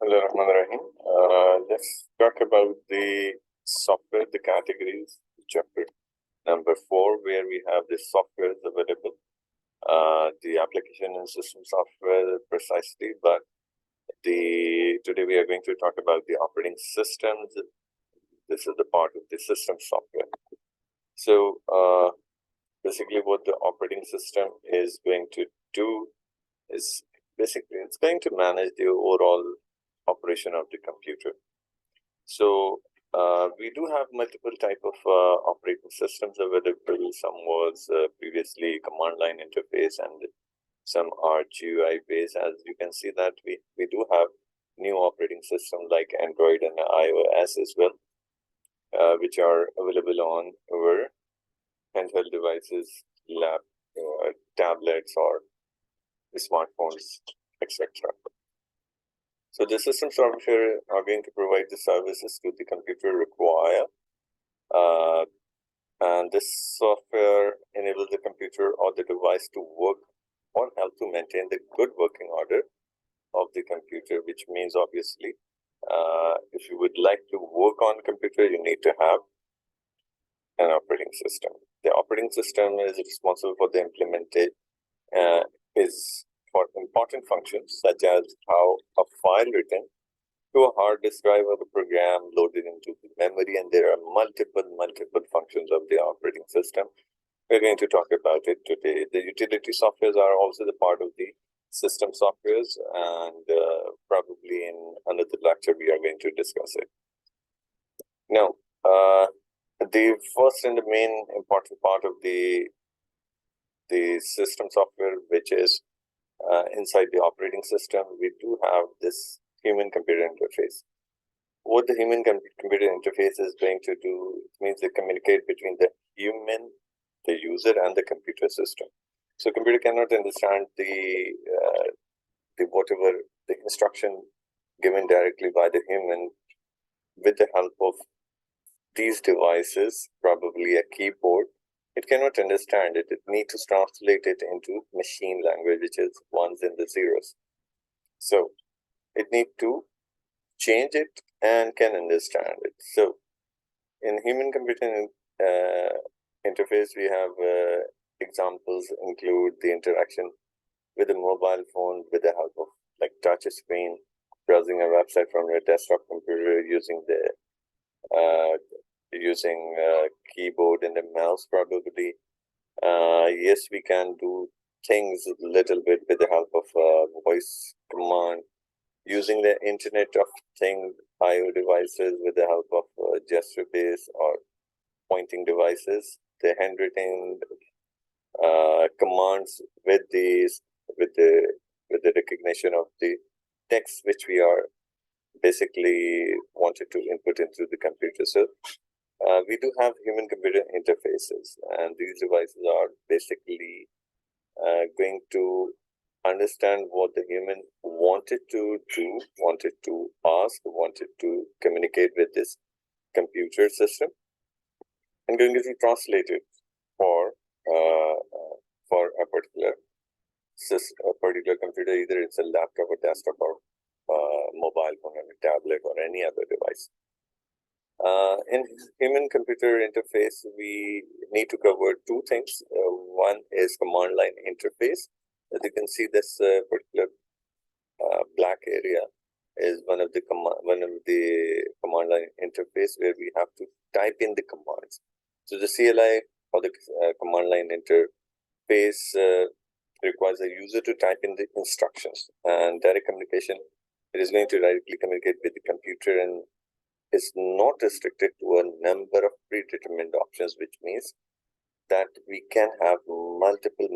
Hello, Rahman Rahim. Let's talk about the software, the categories, chapter number 4, where we have the software available, the application and system software precisely. But today we are going to talk about the operating systems. This is the part of the system software. So basically, what the operating system is going to do is basically it's going to manage the overall operation of the computer. So we do have multiple type of operating systems available. Some was previously command line interface, and some are GUI based. As you can see that we do have new operating system like Android and iOS as well, which are available on our handheld devices, tablets, or smartphones, etc. So the system software are going to provide the services to the computer require, and this software enables the computer or the device to work or help to maintain the good working order of the computer, which means obviously if you would like to work on computer, you need to have an operating system. The operating system is responsible for the implementation is for important functions such as how a file written to a hard disk drive of the program loaded into the memory, and there are multiple functions of the operating system. We're going to talk about it today. The utility softwares are also the part of the system softwares, and probably in another lecture we are going to discuss it. Now, the first and the main important part of the system software, which is inside the operating system, we do have this human-computer interface. What the human-computer interface is going to do, it means they communicate between the human, the user, and the computer system. So computer cannot understand the whatever the instruction given directly by the human. With the help of these devices, probably a keyboard, it cannot understand it. It needs to translate it into machine language, which is ones and the zeros. So it needs to change it and can understand it. So in human-computer interface, we have examples include the interaction with a mobile phone with the help of like touch screen, browsing a website from your desktop computer using the keyboard and the mouse probably. Yes, we can do things a little bit with the help of voice command, using the Internet of Things IO devices with the help of gesture-based or pointing devices. The handwritten commands with the recognition of the text which we are basically wanted to input into the computer. So we do have human-computer interfaces, and these devices are basically going to understand what the human wanted to do, wanted to ask, wanted to communicate with this computer system, and going to translate it for a particular computer, either it's a laptop or desktop or mobile phone or a tablet or any other device. In human-computer interface, we need to cover two things. One is command line interface. As you can see, this particular black area is one of the command line interface where we have to type in the commands. So the CLI or the command line interface requires a user to type in the instructions, and direct communication. It is going to directly communicate with the computer and is not restricted to a number of predetermined options, which means that we can have multiple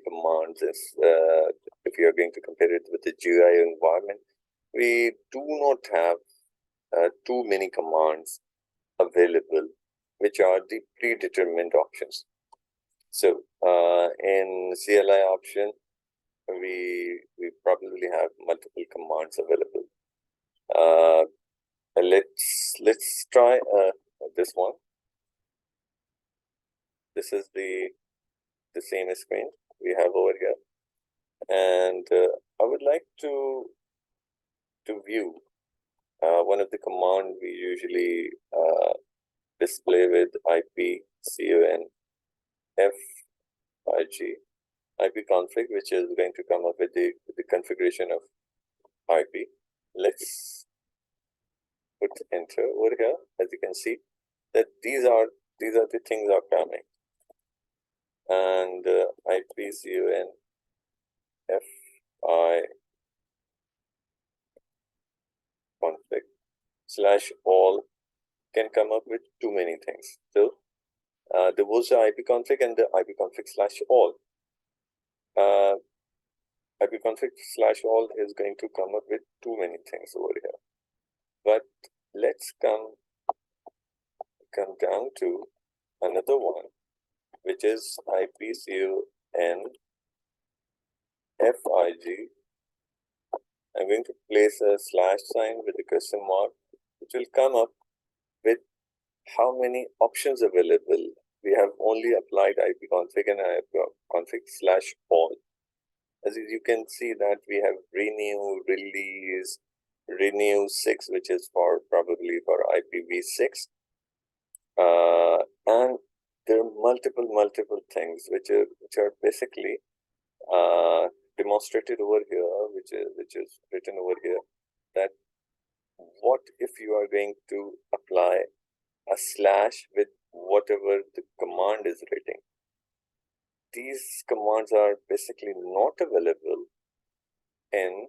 commands. If you are going to compare it with the GUI environment, we do not have too many commands available, which are the predetermined options. So in CLI option, we probably have multiple commands available. Let's try this one. This is the same screen we have over here, and I would like to view one of the command we usually display with IPCON FIG IP config, which is going to come up with the configuration of IP. Let's put enter over here. As you can see, that these are the things are coming, and IPCON FI config / all can come up with too many things. So there was the IP config and the IP config / all. IP config / all is going to come up with too many things over here. But let's come down to another one, which is IPCON FIG. I'm going to place a / sign with a question mark, which will come up with how many options available. We have only applied IP config and IP config / all. As you can see that we have renew, release, renew 6, which is probably for IPv6. And there are multiple things which are basically demonstrated over here, which is written over here, that what if you are going to apply a / with whatever the command is writing. These commands are basically not available in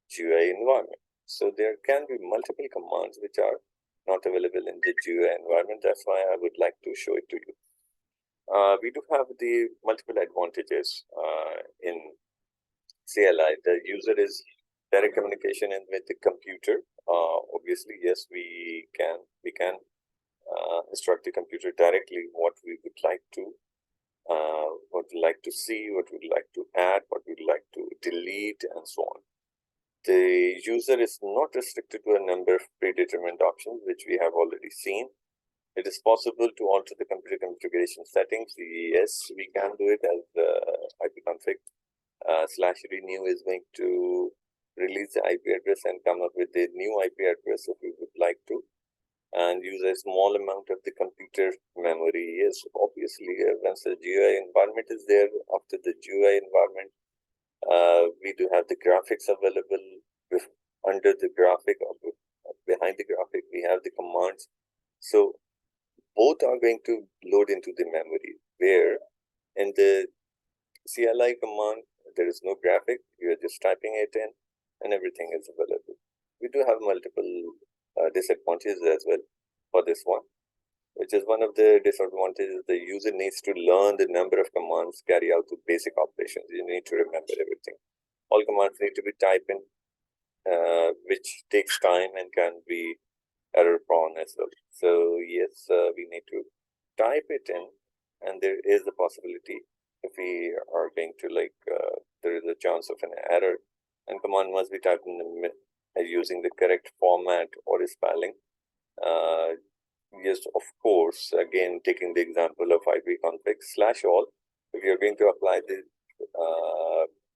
GUI environment. So there can be multiple commands which are not available in the GUI environment. That's why I would like to show it to you. We do have the multiple advantages in CLI. The user is direct communication with the computer. Obviously, yes, we can instruct the computer directly what we would like to, what we'd like to see, what we'd like to add, what we'd like to delete, and so on. The user is not restricted to a number of predetermined options, which we have already seen. It is possible to alter the computer configuration settings. Yes, we can do it, as the IP config / renew is going to release the IP address and come up with a new IP address if we would like to, and use a small amount of the computer memory. Yes, obviously, once the GUI environment is there, after the GUI environment, we do have the graphics available under the graphic, or behind the graphic, we have the commands. So both are going to load into the memory, where in the CLI command, there is no graphic. You are just typing it in and everything is available. We do have multiple disadvantages as well for this one, which is one of the disadvantages. The user needs to learn the number of commands carry out the basic operations. You need to remember everything. All commands need to be typed in, which takes time and can be error prone as well. So yes, we need to type it in, and there is a possibility if we are going to there is a chance of an error, and command must be typed in using the correct format or spelling. Yes, of course, again, taking the example of IP config / all, if you're going to apply the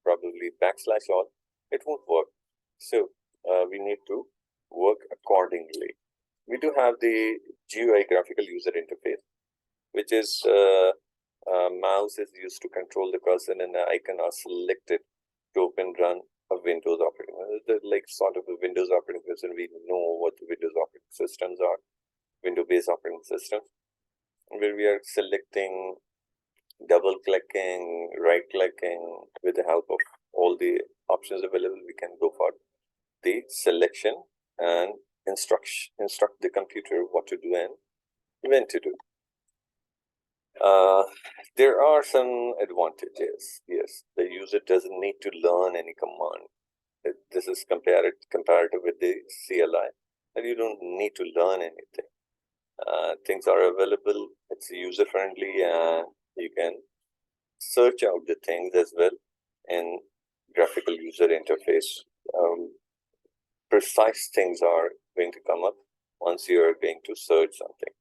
probably / all, it won't work. So we need to work accordingly. We do have the GUI graphical user interface, which is mouse is used to control the cursor, and the icon are selected to open run a Windows operating. Like sort of a Windows operating system. We know what the Windows operating systems are, Windows-based operating systems, where we are selecting, double-clicking, right-clicking. With the help of all the options available, we can go for the selection and instruct the computer what to do and when to do. There are some advantages. Yes, the user doesn't need to learn any command. This is comparative with the CLI, and you don't need to learn anything. Things are available. It's user friendly, and you can search out the things as well in graphical user interface. Precise things are going to come up once you are going to search something.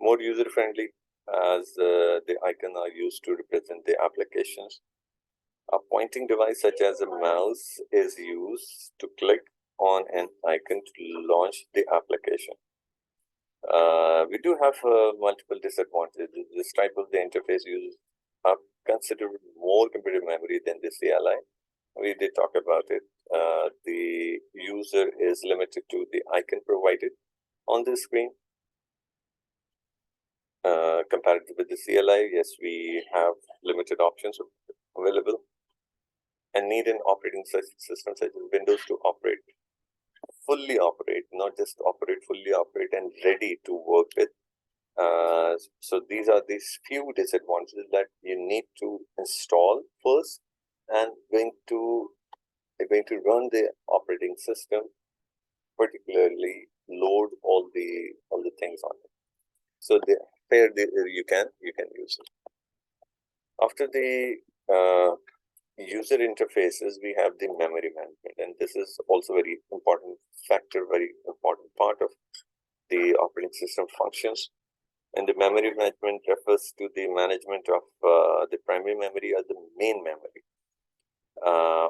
More user friendly, as the icon are used to represent the applications. A pointing device such as a mouse is used to click on an icon to launch the application. We do have multiple disadvantages. This type of the interface uses considerably more computer memory than the CLI. We did talk about it. The user is limited to the icon provided on the screen. Compared with the CLI, yes, we have limited options available and need an operating system such as Windows to fully operate, not just operate, fully operate and ready to work with. So these are these few disadvantages that you need to install first and going to run the operating system, particularly load all the things on it. So you can use it. After the user interfaces, we have the memory management, and this is also very important factor, very important part of the operating system functions. And the memory management refers to the management of the primary memory or the main memory.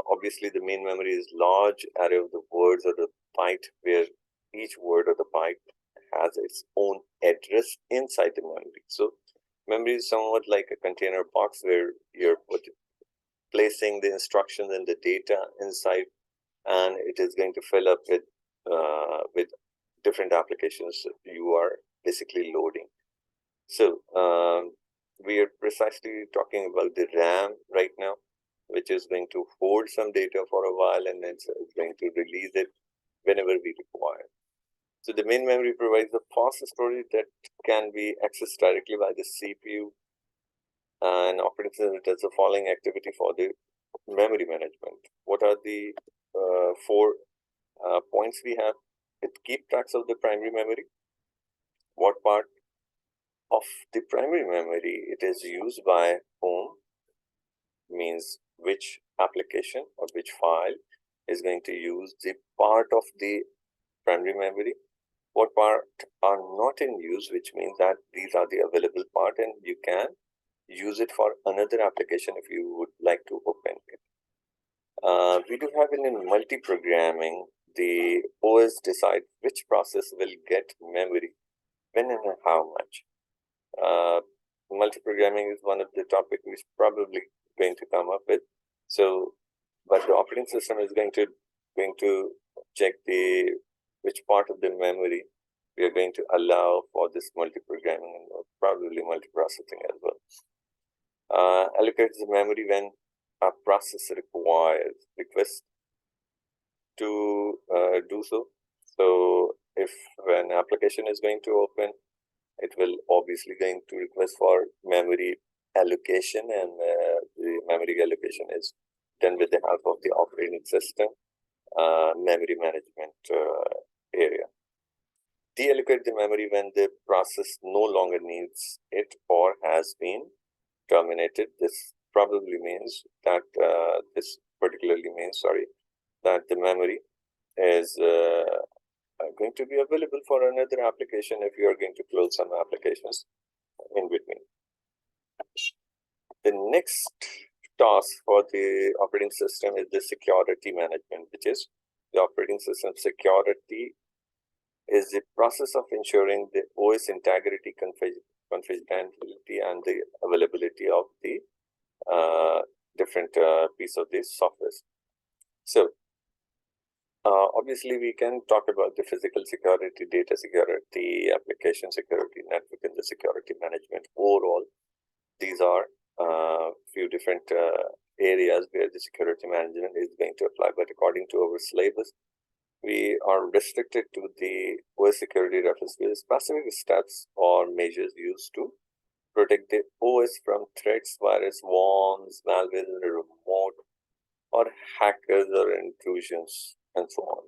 Obviously, the main memory is large array of the words or the byte, where each word or the byte has its own address inside the memory. So memory is somewhat like a container box where you're placing the instructions and the data inside, and it is going to fill up with different applications you are basically loading. So we are precisely talking about the RAM right now, which is going to hold some data for a while and then it's going to release it whenever we require. So the main memory provides the fast storage that can be accessed directly by the CPU, and operating system does the following activity for the memory management. What are the 4 points we have? It keeps tracks of the primary memory. What part of the primary memory it is used by whom, means which application or which file is going to use the part of the primary memory. What part are not in use, which means that these are the available part and you can use it for another application if you would like to open it. We do have in multi-programming, the OS decide which process will get memory, when and how much. Multi-programming is one of the topics which probably going to come up with. So, but the operating system is going to check which part of the memory we are going to allow for this multi-programming and probably multi-processing as well. Allocates the memory when a process requests to do so. So if an application is going to open, it will obviously going to request for memory allocation, and the memory allocation is done with the help of the operating system memory management area. Deallocate the memory when the process no longer needs it or has been terminated. This probably means that that the memory is going to be available for another application if you are going to close some applications in between. The next task for the operating system is the security management, which is the operating system security is the process of ensuring the OS integrity, confidentiality, and the availability of the different piece of this software. So obviously we can talk about the physical security, data security, application security, network, and the security management. Overall, these are few different areas where the security management is going to apply, but according to our syllabus, we are restricted to the OS security reference with specific steps or measures used to protect the OS from threats, virus, worms, malware, remote, or hackers or intrusions, and so on.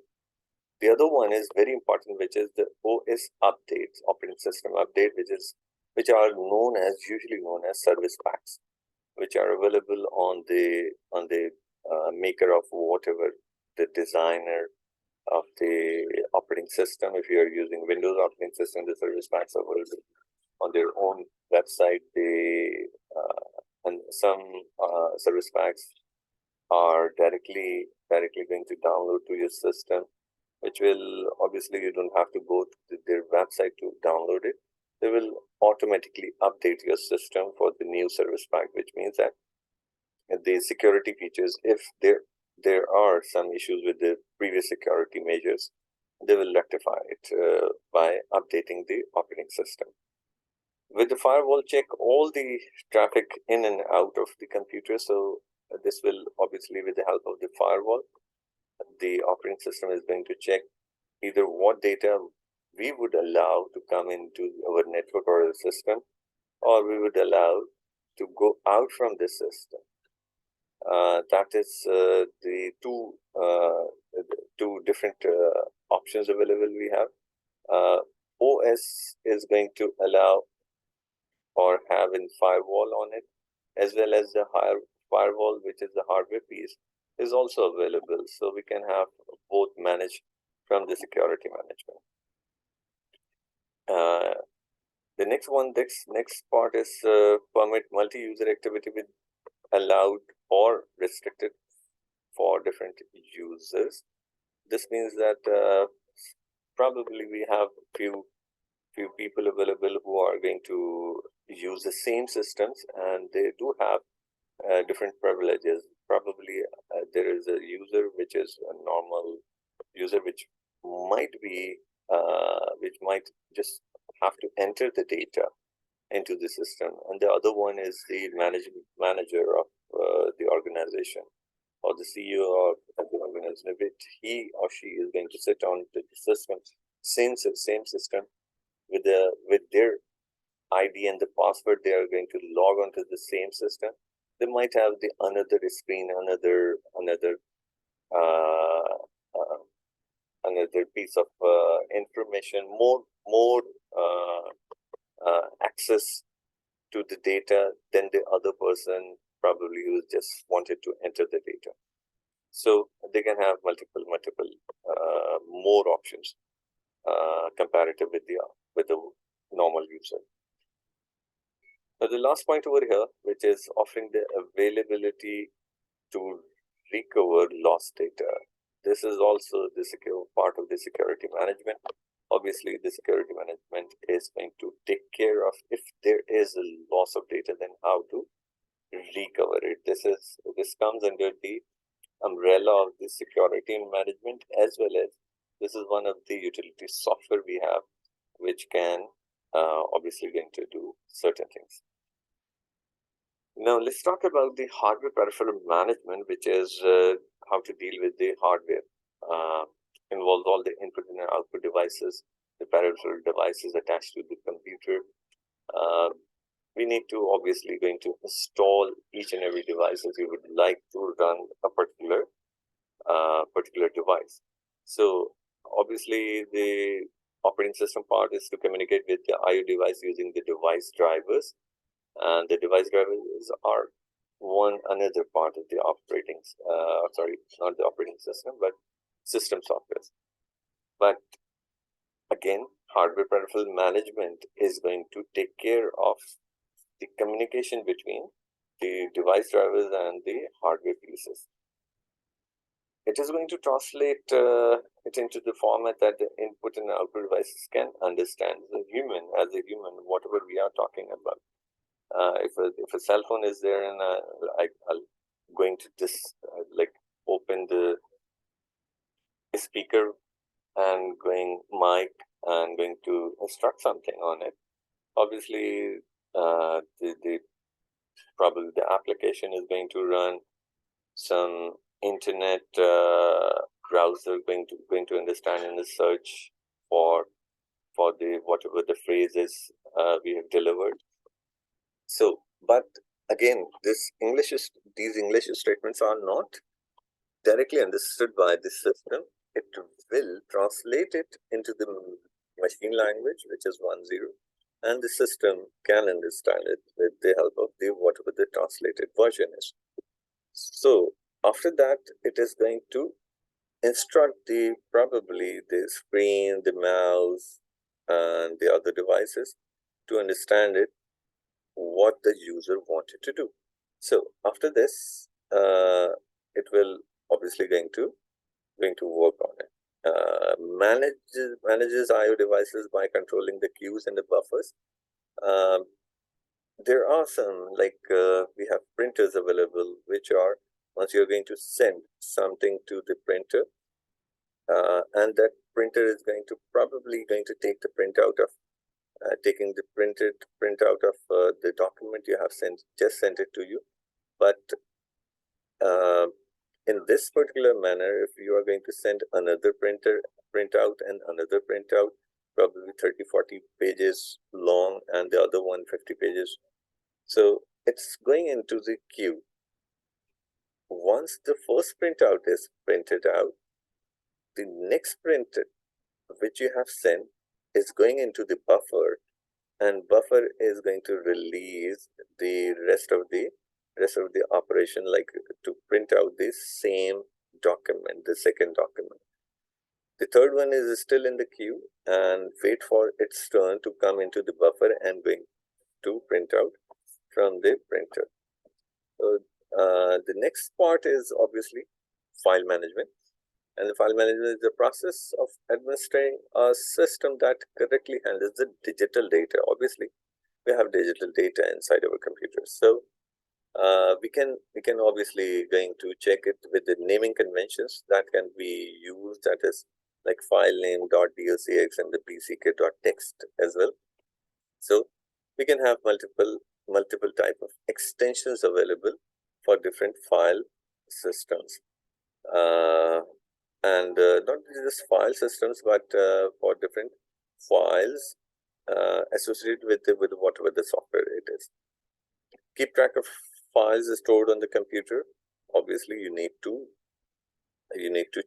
The other one is very important, which is the OS updates, operating system update, which are usually known as service packs, which are available on the maker of whatever the designer of the operating system. If you are using Windows operating system, the service packs are available on their own website. And some service packs are directly going to download to your system which will obviously you don't have to go to their website to download it. They will automatically update your system for the new service pack, which means that the security features, if there are some issues with the previous security measures, they will rectify it by updating the operating system. With the firewall, check all the traffic in and out of the computer. So this will obviously, with the help of the firewall, the operating system is going to check either what data we would allow to come into our network or the system, or we would allow to go out from the system. That is the two different options available we have. OS is going to allow or have in firewall on it, as well as the higher firewall, which is the hardware piece, is also available. So we can have both managed from the security management. The next part is permit multi-user activity with allowed or restricted for different users. This means that probably we have few people available who are going to use the same systems, and they do have different privileges. Probably there is a user which is a normal user, which might just have to enter the data into the system, and the other one is the manager of the organization, or the CEO of the organization, which he or she is going to sit on the system, same system, with their ID and the password. They are going to log onto the same system. They might have the another screen, another piece of information, more access to the data than the other person probably who just wanted to enter the data. So they can have multiple more options comparative with the normal user. Now the last point over here, which is offering the availability to recover lost data. This is also the secure part of the security management. Obviously, the security management is going to take care of if there is a loss of data, then how to recover it. This comes under the umbrella of the security management, as well as this is one of the utility software we have, which can obviously going to do certain things. Now let's talk about the hardware peripheral management, which is how to deal with the hardware. Involves all the input and output devices, the peripheral devices attached to the computer. We need to obviously going to install each and every device that you would like to run a particular device. So obviously the operating system part is to communicate with the IO device using the device drivers, and the device drivers are another part of the operating not the operating system, but system software. But again, hardware peripheral management is going to take care of the communication between the device drivers and the hardware pieces. It is going to translate it into the format that the input and output devices can understand. As a human, whatever we are talking about. If a cell phone is there, and I'll going to just open the speaker and going mic and going to instruct something on it. Obviously, probably the application is going to run some internet browser, going to understand in the search for the whatever the phrase is we have delivered. So, but again, these English statements are not directly understood by the system. It will translate it into the machine language, which is 10, and the system can understand it with the help of whatever the translated version is. So after that, it is going to instruct probably the screen, the mouse, and the other devices to understand it, what the user wanted to do. So after this, it will obviously going to work on it. manages I/O devices by controlling the queues and the buffers. Um, there are some, like we have printers available, which are, once you're going to send something to the printer, and that printer is probably going to take the printout of taking the printout of the document you have just sent it to you. But uh, in this particular manner, if you are going to send another printout and another printout, probably 30-40 pages long, and the other one 50 pages, so it's going into the queue. Once the first printout is printed out, the next print which you have sent is going into the buffer, and buffer is going to release the rest of the operation, like to print out the same document, the second document. The third one is still in the queue and wait for its turn to come into the buffer and going to print out from the printer. So the next part is obviously file management. And the file management is the process of administering a system that correctly handles the digital data. Obviously, we have digital data inside our computers. So we can obviously going to check it with the naming conventions that can be used, that is like file name .dlcx and the pck.txt as well. So we can have multiple type of extensions available for different file systems, and not just file systems, but for different files associated with whatever the software it is. Keep track of files stored on the computer. Obviously, you need to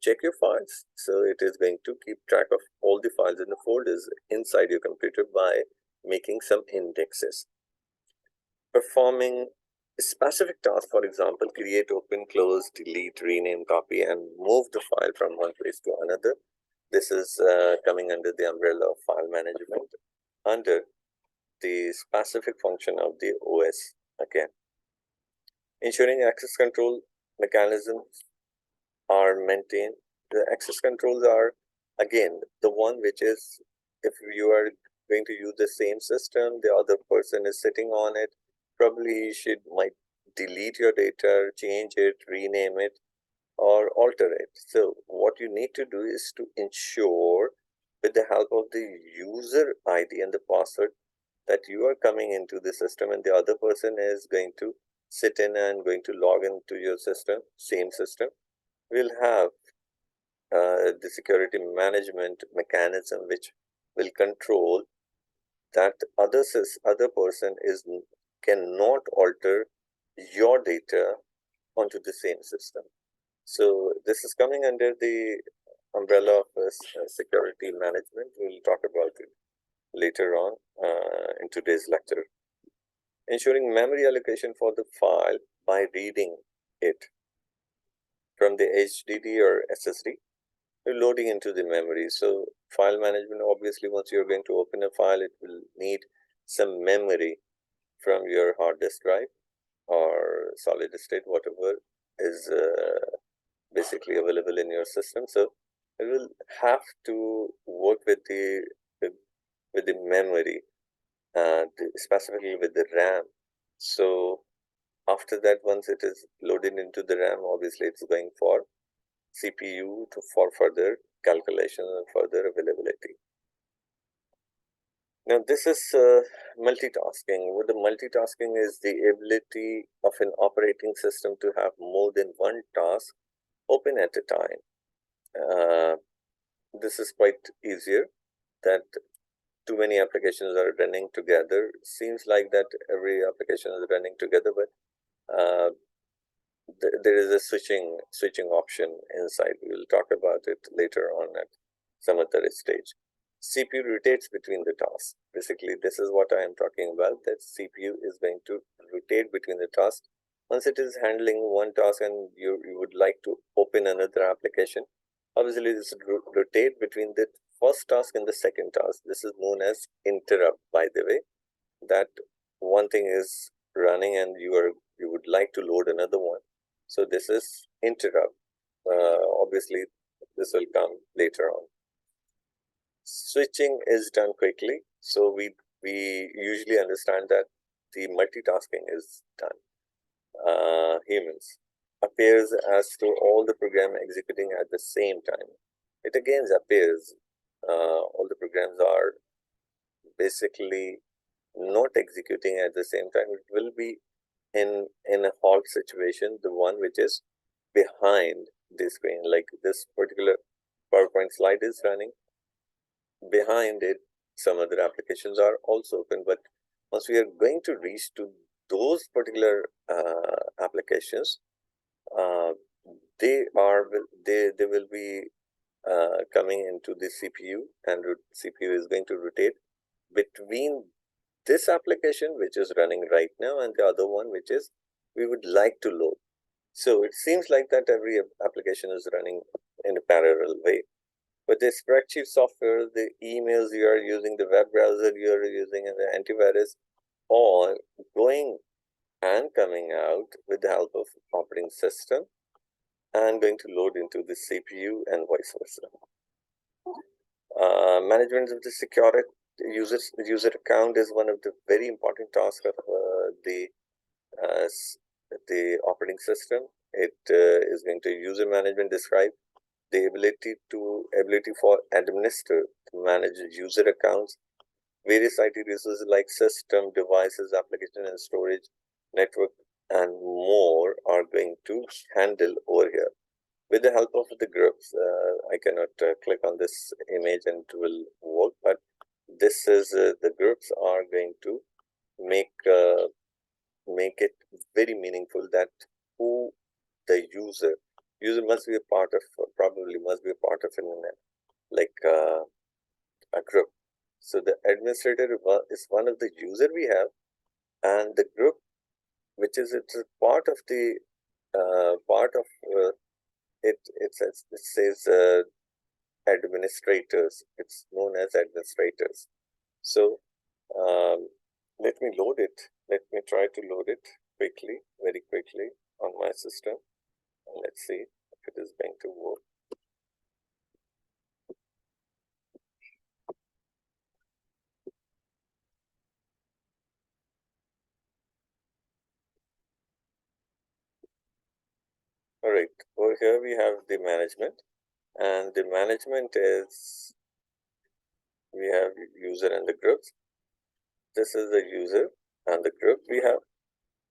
check your files. So it is going to keep track of all the files in the folders inside your computer by making some indexes. Performing specific tasks, for example, create, open, close, delete, rename, copy, and move the file from one place to another. This is coming under the umbrella of file management, under the specific function of the OS again. Ensuring access control mechanisms are maintained. The access controls are, again, the one which is, if you are going to use the same system, the other person is sitting on it, probably might delete your data, change it, rename it, or alter it. So what you need to do is to ensure, with the help of the user ID and the password, that you are coming into the system and the other person is going to sit in and going to log into your system, same system. We'll have the security management mechanism which will control that other person cannot alter your data onto the same system. So this is coming under the umbrella of security management. We'll talk about it later on in today's lecture. Ensuring memory allocation for the file by reading it from the HDD or SSD, loading into the memory. So file management, obviously, once you're going to open a file, it will need some memory from your hard disk drive or solid state, whatever is basically available in your system. So it will have to work with the memory, specifically with the RAM. So after that, once it is loaded into the RAM, obviously it's going for CPU for further calculation and further availability. Now this is multitasking. What the multitasking is, the ability of an operating system to have more than one task open at a time. This is quite easier, that too many applications are running together. Seems like that every application is running together, but there is a switching option inside. We will talk about it later on at some other stage. CPU rotates between the tasks. Basically, this is what I am talking about, that CPU is going to rotate between the tasks. Once it is handling one task and you would like to open another application, obviously this would rotate between the first task and the second task. This is known as interrupt, by the way, that one thing is running and you would like to load another one. So this is interrupt. Obviously, This will come later on. Switching is done quickly, so we usually understand that the multitasking is done. Humans appears as to all the program executing at the same time. It again appears all the programs are basically not executing at the same time. It will be in a halt situation, the one which is behind the screen, like this particular PowerPoint slide is running. Behind it, some other applications are also open, but once we are going to reach to those particular applications, they will be coming into the CPU, and CPU is going to rotate between this application which is running right now and the other one which is we would like to load. So it seems like that every application is running in a parallel way. But the spreadsheet software, the emails you are using, the web browser you are using, and the antivirus, all going and coming out with the help of operating system and going to load into the CPU and vice versa. Management of the security user account is one of the very important tasks of the operating system. It is going to user management describe the ability for administrator to manage user accounts, various IT resources like system, devices, application and storage, network, and more are going to handle over here. With the help of the groups, I cannot click on this image and it will work, but this is the groups are going to make it very meaningful that who the user must be a part of, probably must be a part of a group. So the administrator is one of the user we have, and the group, which is it's a part of the it says administrators. It's known as administrators. So let me load it. Let me try to load it quickly, very quickly on my system. And let's see if it is going to work. All right, over here we have the management, and the management is we have user and the groups. This is the user and the group we have,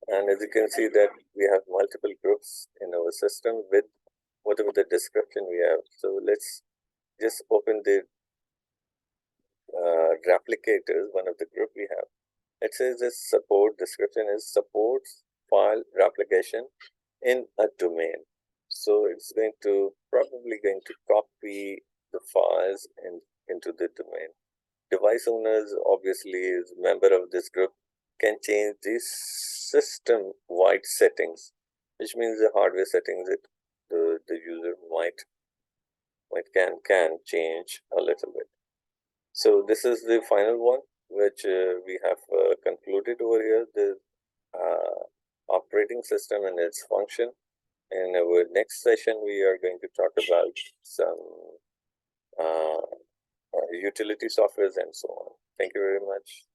and as you can see that we have multiple groups in our system with whatever the description we have. So let's just open the replicators, one of the group we have. It says this support description is supports file replication in a domain. So it's going to probably going to copy the files into the domain. Device owners obviously is member of this group can change the system-wide settings, which means the hardware settings that the user can change a little bit. So this is the final one, which we have concluded over here, the operating system and its function. In our next session, we are going to talk about some utility softwares and so on. Thank you very much.